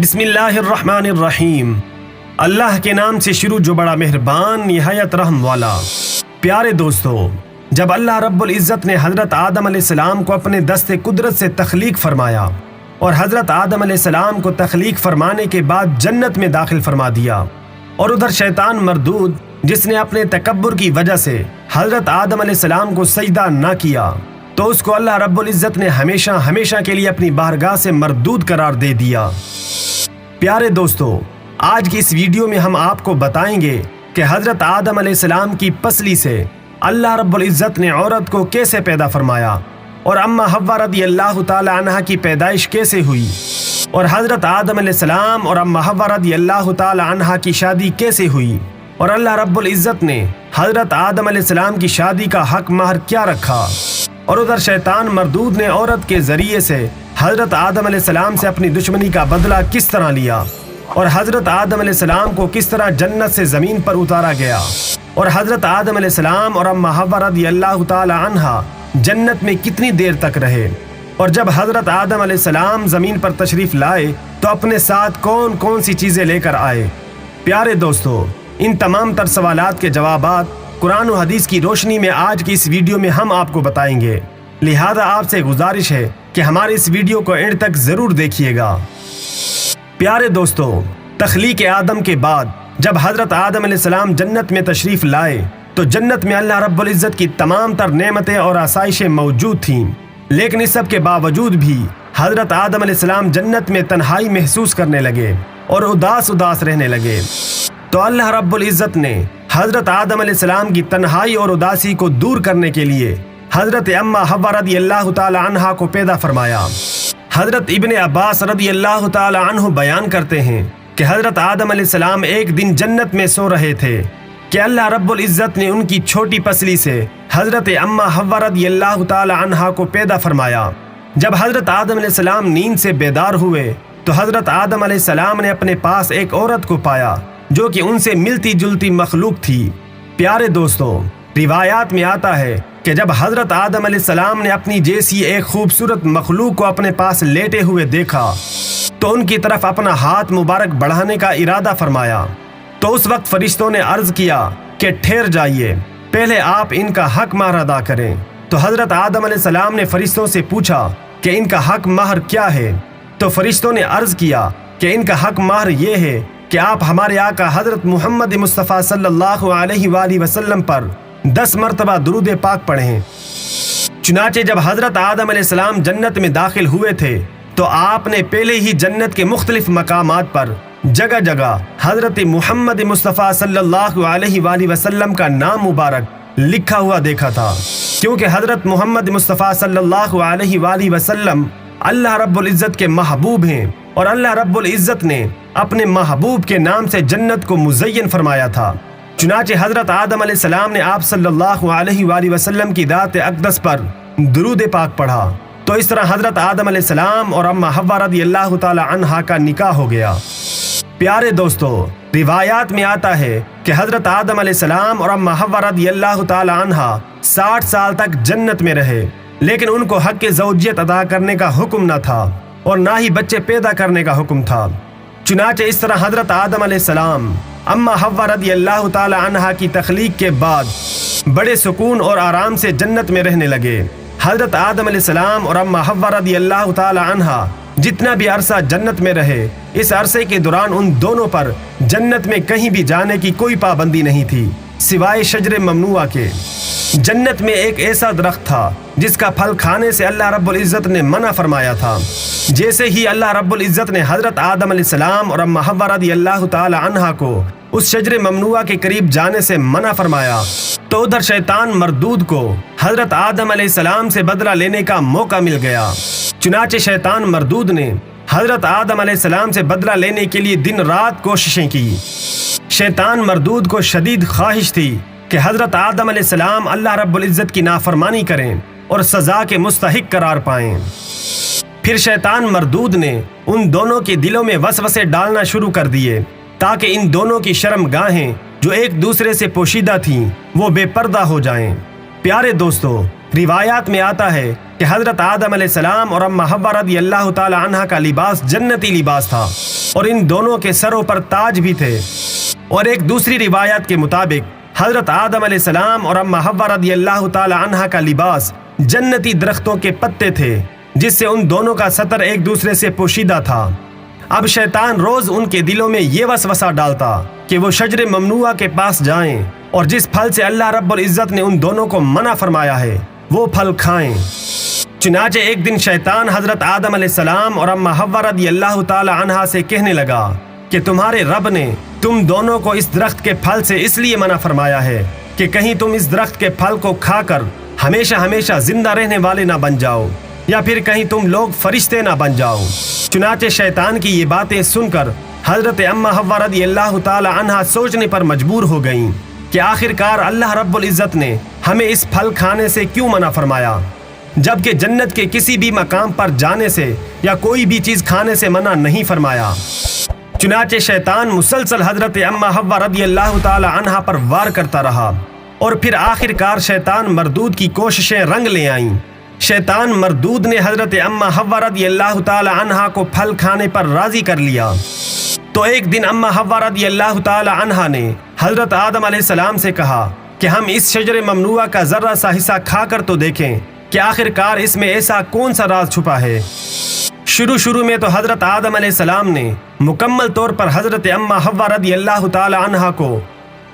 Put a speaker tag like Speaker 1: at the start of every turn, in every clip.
Speaker 1: بسم اللہ الرحمن الرحیم، اللہ کے نام سے شروع جو بڑا مہربان نہایت رحم والا۔ پیارے دوستو، جب اللہ رب العزت نے حضرت آدم علیہ السلام کو اپنے دست قدرت سے تخلیق فرمایا اور حضرت آدم علیہ السلام کو تخلیق فرمانے کے بعد جنت میں داخل فرما دیا، اور ادھر شیطان مردود جس نے اپنے تکبر کی وجہ سے حضرت آدم علیہ السلام کو سجدہ نہ کیا، تو اس کو اللہ رب العزت نے ہمیشہ ہمیشہ کے لیے اپنی بارگاہ سے مردود قرار دے دیا۔ پیارے دوستو، آج کی اس ویڈیو میں ہم آپ کو بتائیں گے کہ حضرت آدم علیہ السلام کی پسلی سے اللہ رب العزت نے عورت کو کیسے پیدا فرمایا، اور اما حوا رضی اللہ تعالی عنہا کی پیدائش کیسے ہوئی، اور حضرت آدم علیہ السلام اور اما حوا رضی اللہ تعالی عنہا کی شادی کیسے ہوئی، اور اللہ رب العزت نے حضرت آدم علیہ السلام کی شادی کا حق مہر کیا رکھا، اور ادھر شیطان مردود نے عورت کے ذریعے سے حضرت آدم علیہ السلام سے اپنی دشمنی کا بدلہ کس طرح لیا، اور حضرت آدم علیہ السلام کو کس طرح جنت سے زمین پر اتارا گیا، اور حضرت آدم علیہ السلام اور اما حوا رضی اللہ تعالی عنہا جنت میں کتنی دیر تک رہے، اور جب حضرت آدم علیہ السلام زمین پر تشریف لائے تو اپنے ساتھ کون کون سی چیزیں لے کر آئے۔ پیارے دوستو، ان تمام تر سوالات کے جوابات قرآن و حدیث کی روشنی میں آج کی اس ویڈیو میں ہم آپ کو بتائیں گے، لہذا آپ سے گزارش ہے کہ ہمارے اس ویڈیو کو اینڈ تک ضرور دیکھیے گا۔ پیارے دوستو، تخلیق آدم کے بعد جب حضرت آدم علیہ السلام جنت میں تشریف لائے تو جنت میں اللہ رب العزت کی تمام تر نعمتیں اور آسائشیں موجود تھیں، لیکن اس سب کے باوجود بھی حضرت آدم علیہ السلام جنت میں تنہائی محسوس کرنے لگے اور اداس رہنے لگے، تو اللہ رب العزت نے حضرت آدم علیہ السلام کی تنہائی اور اداسی کو دور کرنے کے لیے حضرت اما حوا رضی اللہ تعالی عنہا کو پیدا فرمایا۔ حضرت ابن عباس رضی اللہ تعالی عنہ بیان کرتے ہیں کہ حضرت آدم علیہ السلام ایک دن جنت میں سو رہے تھے کہ اللہ رب العزت نے ان کی چھوٹی پسلی سے حضرت اما حوا رضی اللہ تعالی عنہا کو پیدا فرمایا۔ جب حضرت آدم علیہ السلام نیند سے بیدار ہوئے تو حضرت آدم علیہ السلام نے اپنے پاس ایک عورت کو پایا جو کہ ان سے ملتی جلتی مخلوق تھی۔ پیارے دوستو، روایات میں آتا ہے کہ جب حضرت آدم علیہ السلام نے اپنی جیسی ایک خوبصورت مخلوق کو اپنے پاس لیٹے ہوئے دیکھا تو ان کی طرف اپنا ہاتھ مبارک بڑھانے کا ارادہ فرمایا، تو اس وقت فرشتوں نے عرض کیا کہ ٹھہر جائیے، پہلے آپ ان کا حق مہر ادا کریں۔ تو حضرت آدم علیہ السلام نے فرشتوں سے پوچھا کہ ان کا حق مہر کیا ہے، تو فرشتوں نے عرض کیا کہ ان کا حق مہر یہ ہے کہ آپ ہمارے آقا حضرت محمد مصطفیٰ صلی اللہ علیہ وآلہ وسلم پر 10 مرتبہ درود پاک پڑھیں۔ چنانچہ جب حضرت آدم علیہ السلام جنت میں داخل ہوئے تھے تو آپ نے پہلے ہی جنت کے مختلف مقامات پر جگہ جگہ حضرت محمد مصطفیٰ صلی اللہ علیہ وآلہ وسلم کا نام مبارک لکھا ہوا دیکھا تھا، کیونکہ حضرت محمد مصطفیٰ صلی اللہ علیہ وآلہ وسلم اللہ رب العزت کے محبوب ہیں، اور اللہ رب العزت نے اپنے محبوب کے نام سے جنت کو مزین فرمایا تھا۔ چنانچہ حضرت آدم علیہ السلام نے آپ صلی اللہ علیہ وآلہ وسلم کی ذات اقدس پر درود پاک پڑھا، تو اس طرح حضرت آدم علیہ السلام اور اما حوا رضی اللہ تعالی عنہا کا نکاح ہو گیا۔ پیارے دوستو، روایات میں آتا ہے کہ حضرت آدم علیہ السلام اور اما حوا رضی اللہ تعالی عنہا 60 سال تک جنت میں رہے، لیکن ان کو حق زوجیت ادا کرنے کا حکم نہ تھا اور نہ ہی بچے پیدا کرنے کا حکم تھا۔ چنانچہ اس طرح حضرت آدم علیہ السلام اما حوا رضی اللہ تعالی عنہا کی تخلیق کے بعد بڑے سکون اور آرام سے جنت میں رہنے لگے۔ حضرت آدم علیہ السلام اور اما حوا رضی اللہ تعالی عنہا جتنا بھی عرصہ جنت میں رہے، اس عرصے کے دوران ان دونوں پر جنت میں کہیں بھی جانے کی کوئی پابندی نہیں تھی سوائے شجر ممنوعہ کے۔ جنت میں ایک ایسا درخت تھا جس کا پھل کھانے سے اللہ رب العزت نے منع فرمایا تھا۔ جیسے ہی اللہ رب العزت نے حضرت آدم علیہ السلام اور اما حوا رضی اللہ تعالی عنہا کو اس شجر ممنوعہ کے قریب جانے سے منع فرمایا، تو ادھر شیطان مردود کو حضرت آدم علیہ السلام سے بدلہ لینے کا موقع مل گیا۔ چنانچہ شیطان مردود نے حضرت آدم علیہ السلام سے بدلہ لینے کے لیے دن رات کوششیں کی۔ شیطان مردود کو شدید خواہش تھی کہ حضرت آدم علیہ السلام اللہ رب العزت کی نافرمانی کریں اور سزا کے مستحق قرار پائیں۔ پھر شیطان مردود نے ان دونوں کے دلوں میں وسوسے ڈالنا شروع کر دیے تاکہ ان دونوں کی شرم گاہیں جو ایک دوسرے سے پوشیدہ تھیں وہ بے پردہ ہو جائیں۔ پیارے دوستو، روایات میں آتا ہے کہ حضرت آدم علیہ السلام اور اما حوا رضی اللہ تعالی عنہا کا لباس جنتی لباس تھا اور ان دونوں کے سروں پر تاج بھی تھے۔ اور ایک دوسری روایت کے مطابق حضرت آدم علیہ السلام اور اما حوا رضی اللہ تعالی عنہا کا لباس جنتی درختوں کے پتے تھے، جس سے ان دونوں کا ستر ایک دوسرے سے پوشیدہ تھا۔ اب شیطان روز ان کے دلوں میں یہ وسوسہ ڈالتا کہ وہ شجر ممنوعہ کے پاس جائیں اور جس پھل سے اللہ رب العزت نے ان دونوں کو منع فرمایا ہے وہ پھل کھائیں۔ چنانچہ ایک دن شیطان حضرت آدم علیہ السلام اور اما حوا رضی اللہ تعالی عنہا سے کہنے لگا کہ تمہارے رب نے تم دونوں کو اس درخت کے پھل سے اس لیے منع فرمایا ہے کہ کہیں تم اس درخت کے پھل کو کھا کر ہمیشہ ہمیشہ زندہ رہنے والے نہ بن جاؤ، یا پھر کہیں تم لوگ فرشتے نہ بن جاؤ۔ چنانچہ شیطان کی یہ باتیں سن کر حضرت اما حوا رضی اللہ تعالی عنہا سوچنے پر مجبور ہو گئیں کہ آخرکار اللہ رب العزت نے ہمیں اس پھل کھانے سے کیوں منع فرمایا، جبکہ جنت کے کسی بھی مقام پر جانے سے یا کوئی بھی چیز کھانے سے منع نہیں فرمایا۔ چنانچہ شیطان مسلسل حضرت اما حوا رضی اللہ تعالی عنہا پر وار کرتا رہا اور پھر آخرکار شیطان مردود کی کوششیں رنگ لے آئیں۔ شیطان مردود نے حضرت اما حوا رضی اللہ تعالی عنہا کو پھل کھانے پر راضی کر لیا۔ تو ایک دن اما حوا رضی اللہ تعالی عنہا نے حضرت آدم علیہ السلام سے کہا کہ ہم اس شجر ممنوعہ کا ذرہ سا حصہ کھا کر تو دیکھیں کہ آخرکار اس میں ایسا کون سا راز چھپا ہے۔ شروع میں تو حضرت آدم علیہ السلام نے مکمل طور پر حضرت اما حوا رضی اللہ تعالی عنہا کو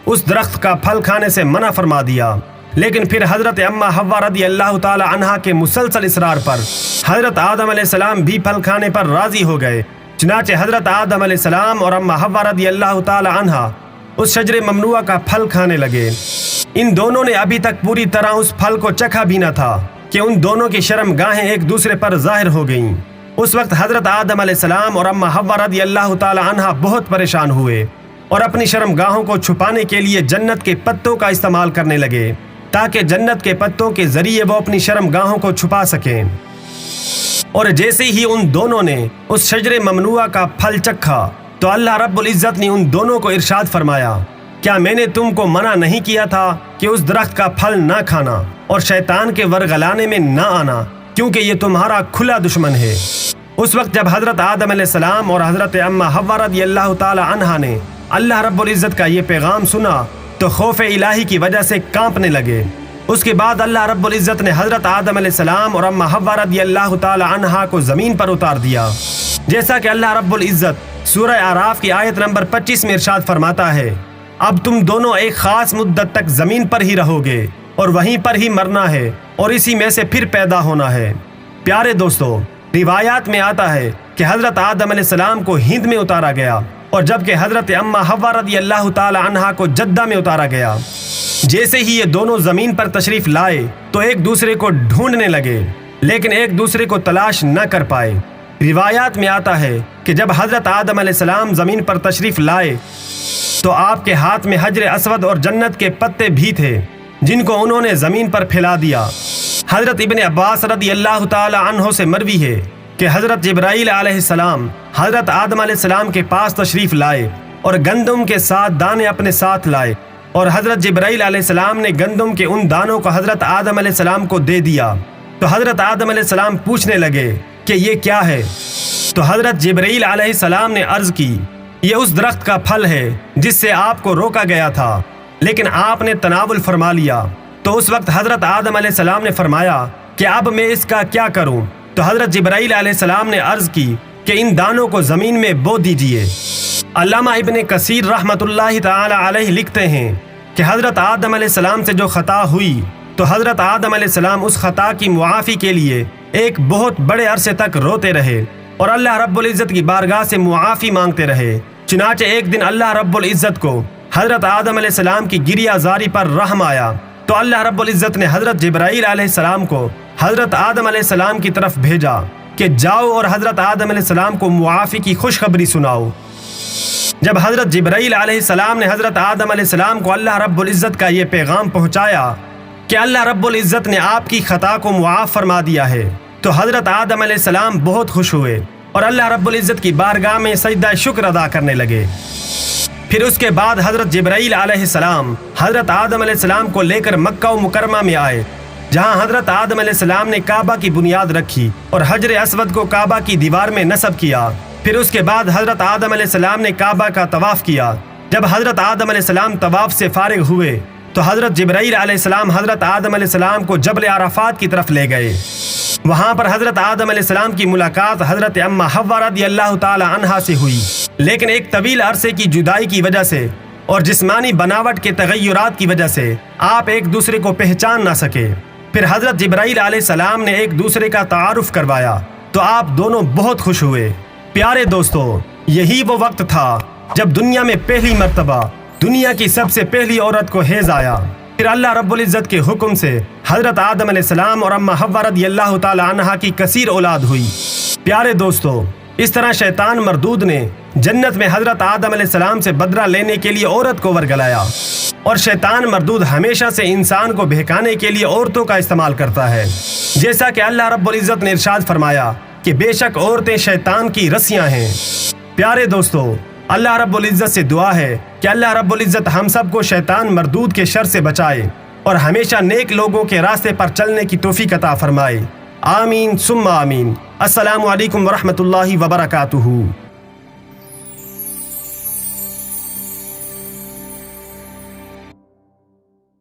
Speaker 1: اس درخت کا پھل کھانے سے منع فرما دیا، لیکن پھر حضرت اما حوا رضی اللہ تعالی عنہا کے مسلسل اصرار پر حضرت آدم علیہ السلام بھی پھل کھانے پر راضی ہو گئے۔ چنانچہ حضرت آدم علیہ السلام اور اما حوا رضی اللہ تعالی عنہا اس شجر ممنوعہ کا پھل کھانے لگے۔ ان دونوں نے ابھی تک پوری طرح اس پھل کو چکھا بھی نہ تھا کہ ان دونوں کی شرم گاہیں ایک دوسرے پر ظاہر ہو گئیں۔ اس وقت حضرت آدم علیہ السلام اور اما حوا رضی اللہ تعالی عنہا بہت پریشان ہوئے اور اپنی شرم گاہوں کو چھپانے کے لیے جنت کے پتوں کا استعمال کرنے لگے تاکہ جنت کے پتوں کے ذریعے وہ اپنی شرم گاہوں کو چھپا سکیں۔ اور جیسے ہی ان دونوں نے اس شجر ممنوعہ کا پھل چکھا تو اللہ رب العزت نے ان دونوں کو ارشاد فرمایا، کیا میں نے تم کو منع نہیں کیا تھا کہ اس درخت کا پھل نہ کھانا اور شیطان کے ورغلانے میں نہ آنا، کیونکہ یہ تمہارا کھلا دشمن ہے۔ اس وقت جب حضرت آدم علیہ السلام اور حضرت اما حوا رضی اللہ تعالی عنہا نے اللہ رب العزت کا یہ پیغام سنا تو خوف الہی کی وجہ سے کانپنے لگے۔ اس کے بعد اللہ رب العزت نے حضرت آدم علیہ السلام اور اما حوا رضی اللہ تعالی عنہا کو زمین پر اتار دیا، جیسا کہ اللہ رب العزت سورہ اعراف کی آیت نمبر 25 میں ارشاد فرماتا ہے، اب تم دونوں ایک خاص مدت تک زمین پر ہی رہو گے اور وہیں پر ہی مرنا ہے اور اسی میں سے پھر پیدا ہونا ہے۔ پیارے دوستو، روایات میں آتا ہے کہ حضرت آدم علیہ السلام کو ہند میں اتارا گیا اور جبکہ حضرت اما حوا رضی اللہ تعالی عنہا کو جدہ میں اتارا گیا۔ جیسے ہی یہ دونوں زمین پر تشریف لائے تو ایک دوسرے کو ڈھونڈنے لگے، لیکن ایک دوسرے کو تلاش نہ کر پائے۔ روایات میں آتا ہے کہ جب حضرت آدم علیہ السلام زمین پر تشریف لائے تو آپ کے ہاتھ میں حجر اسود اور جنت کے پتے بھی تھے، جن کو انہوں نے زمین پر پھیلا دیا۔ حضرت ابن عباس رضی اللہ تعالی عنہ سے مروی ہے کہ حضرت جبرائیل علیہ السلام حضرت آدم علیہ السلام کے پاس تشریف لائے اور گندم کے ساتھ دانے اپنے ساتھ لائے، اور حضرت جبرائیل علیہ السلام نے گندم کے ان دانوں کو حضرت آدم علیہ السلام کو دے دیا۔ تو حضرت آدم علیہ السلام پوچھنے لگے کہ یہ کیا ہے؟ تو حضرت جبرائیل علیہ السلام نے عرض کی، یہ اس درخت کا پھل ہے جس سے آپ کو روکا گیا تھا، لیکن آپ نے تناول فرما لیا۔ تو اس وقت حضرت آدم علیہ السلام نے فرمایا کہ اب میں اس کا کیا کروں؟ تو حضرت جبرائیل علیہ السلام نے عرض کی کہ ان دانوں کو زمین میں بو دیجئے۔ علامہ ابن کثیر رحمۃ اللہ تعالی علیہ لکھتے ہیں کہ حضرت آدم علیہ السلام سے جو خطا ہوئی تو حضرت آدم علیہ السلام اس خطا کی معافی کے لیے ایک بہت بڑے عرصے تک روتے رہے اور اللہ رب العزت کی بارگاہ سے معافی مانگتے رہے۔ چنانچہ ایک دن اللہ رب العزت کو حضرت آدم علیہ السلام کی گریہ زاری پر رحم آیا تو اللہ رب العزت نے حضرت جبرائیل علیہ السلام کو حضرت آدم علیہ السلام کی طرف بھیجا کہ جاؤ اور حضرت آدم علیہ السلام کو معافی کی خوشخبری سناؤ۔ جب حضرت جبرائیل علیہ السلام نے حضرت آدم علیہ السلام کو اللہ رب العزت کا یہ پیغام پہنچایا کہ اللہ رب العزت نے آپ کی خطا کو معاف فرما دیا ہے تو حضرت آدم علیہ السلام بہت خوش ہوئے اور اللہ رب العزت کی بارگاہ میں سجدہ شکر ادا کرنے لگے۔ پھر اس کے بعد حضرت جبرائیل علیہ السلام حضرت آدم علیہ السلام کو لے کر مکہ و مکرمہ میں آئے جہاں حضرت آدم علیہ السلام نے کعبہ کی بنیاد رکھی اور حجر اسود کو کعبہ کی دیوار میں نصب کیا۔ پھر اس کے بعد حضرت آدم علیہ السلام نے کعبہ کا طواف کیا۔ جب حضرت آدم علیہ السلام طواف سے فارغ ہوئے تو حضرت جبرائیل علیہ السلام حضرت آدم علیہ السلام کو جبل عرفات کی طرف لے گئے۔ وہاں پر حضرت آدم علیہ السلام کی ملاقات حضرت اما حوا رضی اللہ تعالی عنہا سے ہوئی، لیکن ایک طویل عرصے کی جدائی کی وجہ سے اور جسمانی بناوٹ کے تغیرات کی وجہ سے آپ ایک دوسرے کو پہچان نہ سکے۔ پھر حضرت جبرائیل علیہ السلام نے ایک دوسرے کا تعارف کروایا تو آپ دونوں بہت خوش ہوئے۔ پیارے دوستو، یہی وہ وقت تھا جب دنیا میں پہلی مرتبہ دنیا کی سب سے پہلی عورت کو حیض آیا۔ پھر اللہ رب العزت کے حکم سے حضرت آدم علیہ السلام اور اما حوا رضی اللہ تعالی عنہا کی کثیر اولاد ہوئی۔ پیارے دوستو، اس طرح شیطان مردود نے جنت میں حضرت آدم علیہ السلام سے بدلہ لینے کے لیے عورت کو ورگلایا، اور شیطان مردود ہمیشہ سے انسان کو بہکانے کے لیے عورتوں کا استعمال کرتا ہے، جیسا کہ اللہ رب العزت نے ارشاد فرمایا کہ بے شک عورتیں شیطان کی رسیاں ہیں۔ پیارے دوستو، اللہ رب العزت سے دعا ہے کہ اللہ رب العزت ہم سب کو شیطان مردود کے شر سے بچائے اور ہمیشہ نیک لوگوں کے راستے پر چلنے کی توفیق عطا فرمائے۔ آمین ثم آمین۔ السلام علیکم ورحمۃ اللہ وبرکاتہ۔